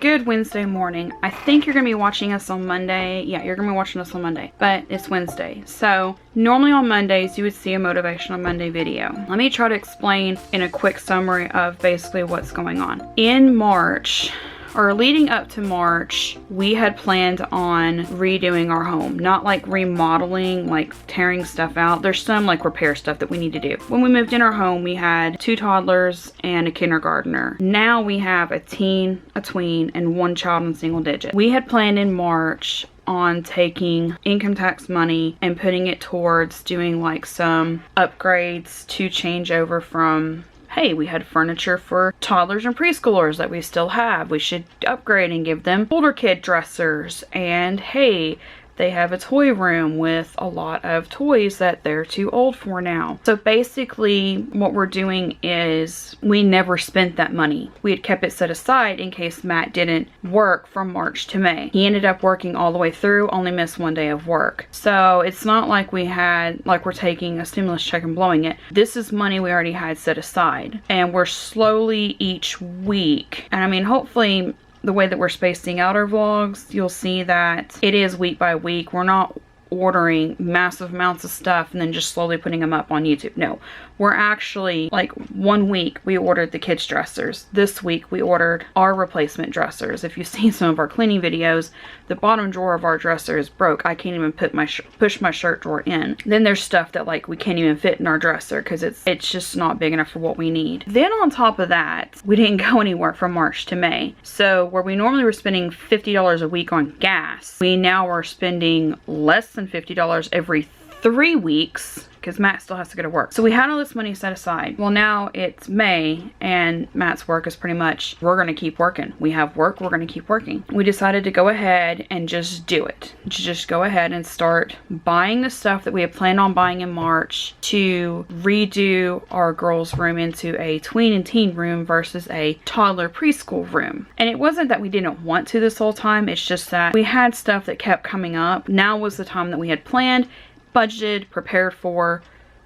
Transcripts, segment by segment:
Good Wednesday morning. I think you're going to be watching us on Monday. Yeah, you're going to be watching us on Monday, but it's Wednesday. So normally on Mondays, you would see a Motivational Monday video. Let me try to explain in a quick summary of basically what's going on. In March, or leading up to March, we had planned on redoing our home. Not like remodeling, like tearing stuff out. There's some like repair stuff that we need to do. When we moved in our home, we had 2 toddlers and a kindergartner. Now we have a teen, a tween, and 1 child in single digit. We had planned in March on taking income tax money and putting it towards doing like some upgrades to change over from, hey, we had furniture for toddlers and preschoolers that we still have. We should upgrade and give them older kid dressers. And hey, they have a toy room with a lot of toys that they're too old for now. So basically what we're doing is we never spent that money. We had kept it set aside in case Matt didn't work from March to May. He ended up working all the way through, only missed 1 day of work. So it's not like we had, like we're taking a stimulus check and blowing it. This is money we already had set aside. And we're slowly each week, and I mean hopefully the way that we're spacing out our vlogs, you'll see that it is week by week. We're not ordering massive amounts of stuff and then just slowly putting them up on YouTube. No, we're actually, like 1 week we ordered the kids dressers. This week we ordered our replacement dressers. If you've seen some of our cleaning videos, the bottom drawer of our dresser is broke. I can't even put my push my shirt drawer in. Then there's stuff that like we can't even fit in our dresser because it's just not big enough for what we need. Then on top of that, we didn't go anywhere from March to May. So where we normally were spending $50 a week on gas, we now are spending less than $50 every 3 weeks because Matt still has to go to work. So we had all this money set aside. Well, now it's May and Matt's work is pretty much, we're gonna keep working. We have work, we're gonna keep working. We decided to go ahead and just do it. Just go ahead and start buying the stuff that we had planned on buying in March to redo our girls' room into a tween and teen room versus a toddler preschool room. And it wasn't that we didn't want to this whole time, it's just that we had stuff that kept coming up. Now was the time that we had planned, budgeted, prepared for,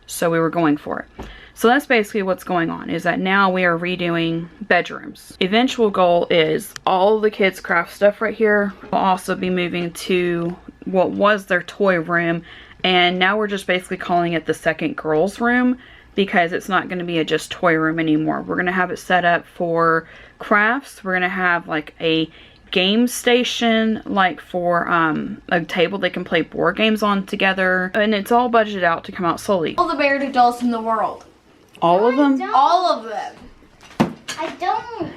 so we were going for it. So that's basically what's going on, is that now we are redoing bedrooms. Eventual goal is all the kids' craft stuff right here will also be moving to what was their toy room, and now we're just basically calling it the second girls' room because it's not going to be a just toy room anymore. We're going to have it set up for crafts. We're going to have like a game station, like for a table they can play board games on together, and it's all budgeted out to come out slowly. All the Beardy dolls in the world. All of them? All of them. I don't.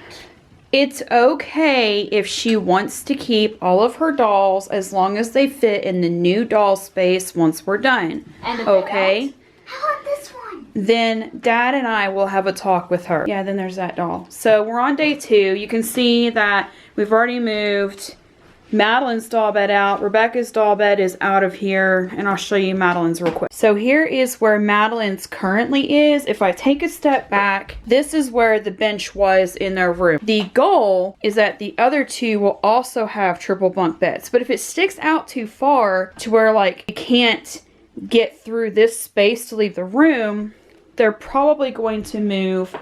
It's okay if she wants to keep all of her dolls as long as they fit in the new doll space once we're done. And okay? How about this one? Then Dad and I will have a talk with her. Yeah, then there's that doll. So we're on day 2. You can see that we've already moved Madeline's doll bed out. Rebecca's doll bed is out of here, and I'll show you Madeline's real quick. So here is where Madeline's currently is. If I take a step back, this is where the bench was in their room. The goal is that the other 2 will also have triple bunk beds, but if it sticks out too far to where like you can't get through this space to leave the room, they're probably going to move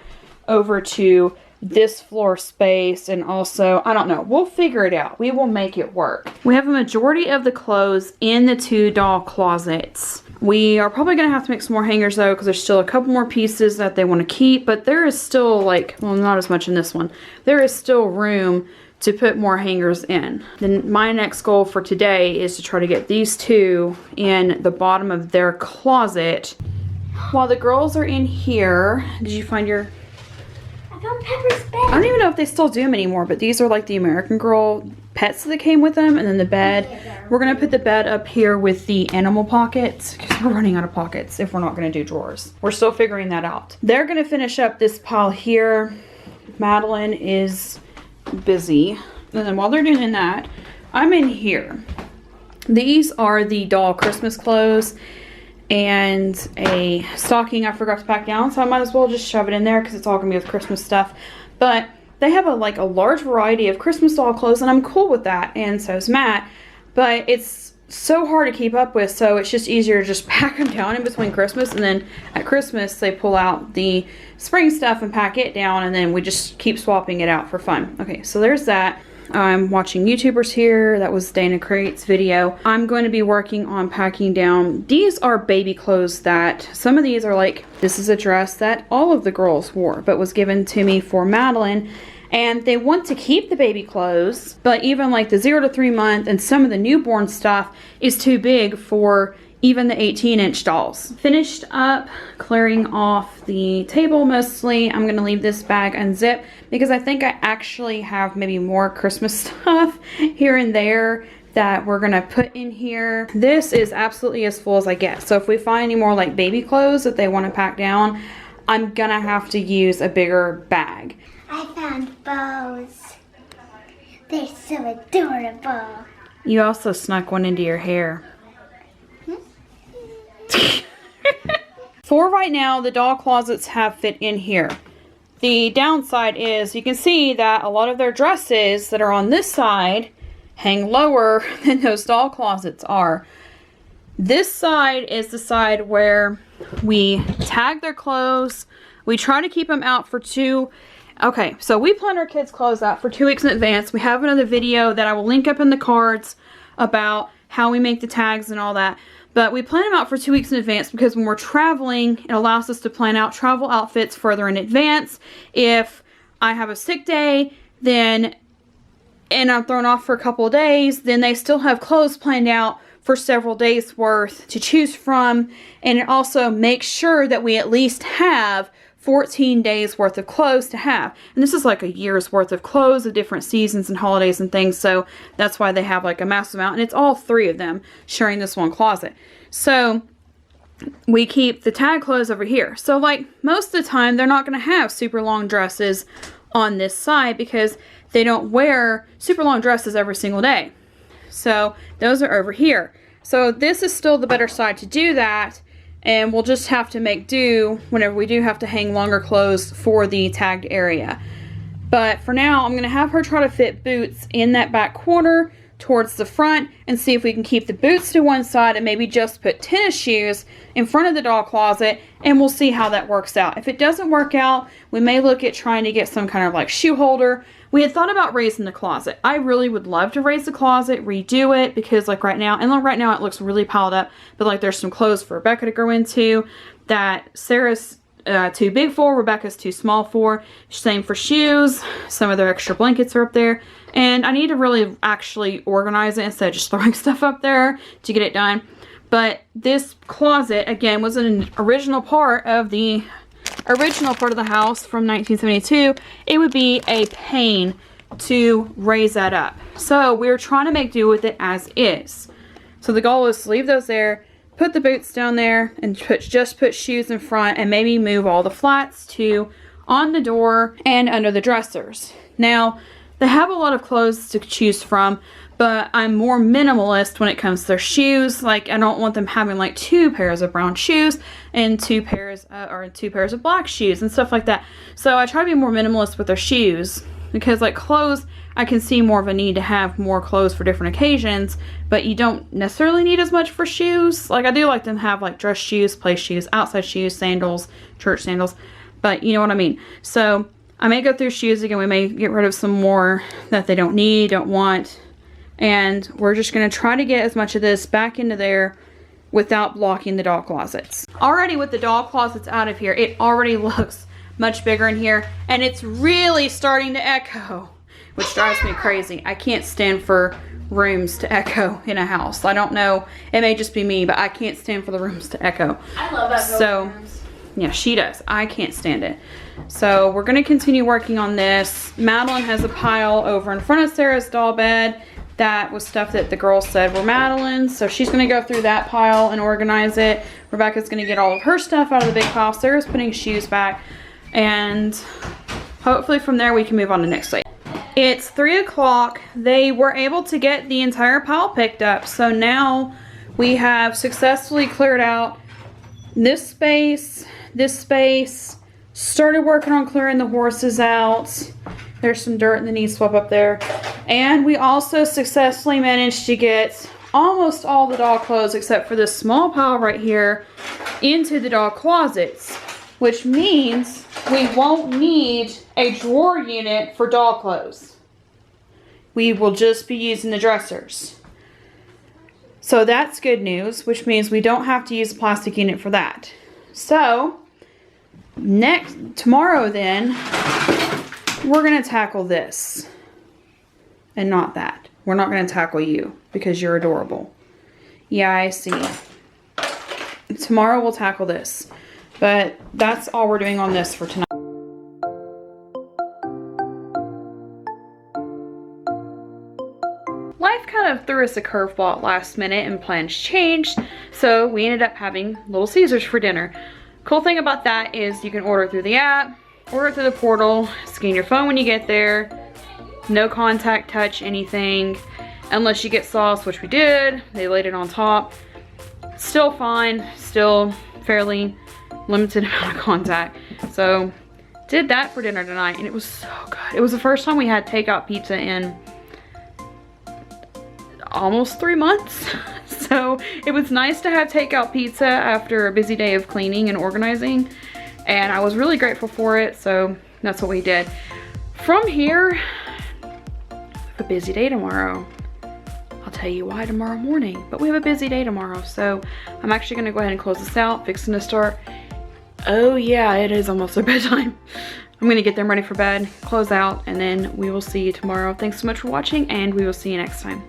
over to this floor space, and also, I don't know, we'll figure it out. We will make it work. We have a majority of the clothes in the 2 doll closets. We are probably gonna have to make some more hangers though, because there's still a couple more pieces that they want to keep, but there is still like, well, not as much in this one. There is still room to put more hangers in. Then my next goal for today is to try to get these 2 in the bottom of their closet. While the girls are in here, did you find your... I found Pepper's bed. I don't even know if they still do them anymore, but these are like the American Girl pets that came with them, and then the bed. We're gonna put the bed up here with the animal pockets because we're running out of pockets if we're not gonna do drawers. We're still figuring that out. They're gonna finish up this pile here. Madeline is busy. And then while they're doing that, I'm in here. These are the doll Christmas clothes and a stocking I forgot to pack down, so I might as well just shove it in there because it's all gonna be with Christmas stuff. But they have a large variety of Christmas doll clothes, and I'm cool with that, and so is Matt. But it's so hard to keep up with, so it's just easier to just pack them down in between Christmas, and then at Christmas they pull out the spring stuff and pack it down, and then we just keep swapping it out for fun. Okay, so there's that. I'm watching YouTubers here. That was Dana Crate's video. I'm going to be working on packing down. These are baby clothes that, some of these are like, this is a dress that all of the girls wore, but was given to me for Madeline. And they want to keep the baby clothes, but even like the 0 to 3 month and some of the newborn stuff is too big for even the 18-inch dolls. Finished up clearing off the table mostly. I'm gonna leave this bag unzipped because I think I actually have maybe more Christmas stuff here and there that we're gonna put in here. This is absolutely as full as I get. So if we find any more like baby clothes that they wanna pack down, I'm gonna have to use a bigger bag. I found bows. They're so adorable. You also snuck one into your hair. For right now, the doll closets have fit in here. The downside is you can see that a lot of their dresses that are on this side hang lower than those doll closets are. This side is the side where we tag their clothes. We try to keep them out for okay, so we plan our kids' clothes out for 2 weeks in advance. We have another video that I will link up in the cards about how we make the tags and all that. But we plan them out for 2 weeks in advance because when we're traveling, it allows us to plan out travel outfits further in advance. If I have a sick day, and I'm thrown off for a couple of days, then they still have clothes planned out for several days worth to choose from. And it also makes sure that we at least have 14 days worth of clothes to have. And this is like a year's worth of clothes of different seasons and holidays and things. So that's why they have like a massive amount. And it's all 3 of them sharing this one closet. So we keep the tag clothes over here. So like most of the time, they're not going to have super long dresses on this side because they don't wear super long dresses every single day. So those are over here. So this is still the better side to do that. And we'll just have to make do whenever we do have to hang longer clothes for the tagged area. But for now, I'm going to have her try to fit boots in that back corner towards the front and see if we can keep the boots to one side and maybe just put tennis shoes in front of the doll closet, and we'll see how that works out. If it doesn't work out, we may look at trying to get some kind of like shoe holder. We had thought about raising the closet. I really would love to raise the closet, redo it, because like right now it looks really piled up, but like there's some clothes for Rebecca to grow into that Sarah's too big for, Rebecca's too small for. Same for shoes. Some of their extra blankets are up there. And I need to really actually organize it instead of just throwing stuff up there to get it done. But this closet, again, was an original part of the house from 1972. It would be a pain to raise that up. So we're trying to make do with it as is. So the goal is to leave those there, put the boots down there, and just put shoes in front, and maybe move all the flats to on the door and under the dressers. Now, they have a lot of clothes to choose from, but I'm more minimalist when it comes to their shoes. Like, I don't want them having like 2 pairs of brown shoes and 2 pairs of black shoes and stuff like that. So I try to be more minimalist with their shoes, because like clothes, I can see more of a need to have more clothes for different occasions, but you don't necessarily need as much for shoes. Like, I do like them to have like dress shoes, play shoes, outside shoes, sandals, church sandals, but you know what I mean. So I may go through shoes again. We may get rid of some more that they don't need, don't want. And we're just going to try to get as much of this back into there without blocking the doll closets. Already with the doll closets out of here, it already looks much bigger in here. And it's really starting to echo, which drives me crazy. I can't stand for rooms to echo in a house. I don't know. It may just be me, but I can't stand for the rooms to echo. I love that. So, yeah, she does. I can't stand it. So we're going to continue working on this. Madeline has a pile over in front of Sarah's doll bed. That was stuff that the girls said were Madeline's. So she's going to go through that pile and organize it. Rebecca's going to get all of her stuff out of the big pile. Sarah's putting shoes back. And hopefully from there we can move on to next week. It's 3 o'clock. They were able to get the entire pile picked up. So now we have successfully cleared out this space, started working on clearing the horses out. There's some dirt in the knee swap up there. And we also successfully managed to get almost all the doll clothes except for this small pile right here into the doll closets, which means we won't need a drawer unit for doll clothes. We will just be using the dressers. So that's good news, which means we don't have to use a plastic unit for that. So tomorrow then, we're gonna tackle this and not that. We're not gonna tackle you because you're adorable. Yeah, I see. Tomorrow we'll tackle this, but that's all we're doing on this for tonight. Life kind of threw us a curveball at last minute and plans changed, so we ended up having Little Caesars for dinner. Cool thing about that is you can order through the app, order through the portal, scan your phone when you get there, no contact touch anything, unless you get sauce, which we did. They laid it on top. Still fine, still fairly limited amount of contact. So did that for dinner tonight and it was so good. It was the first time we had takeout pizza in almost 3 months. So it was nice to have takeout pizza after a busy day of cleaning and organizing, and I was really grateful for it, so that's what we did. From here, a busy day tomorrow. I'll tell you why tomorrow morning, but we have a busy day tomorrow, so I'm actually gonna go ahead and close this out, fixing to start. Oh yeah, it is almost their bedtime. I'm gonna get them ready for bed, close out, and then we will see you tomorrow. Thanks so much for watching, and we will see you next time.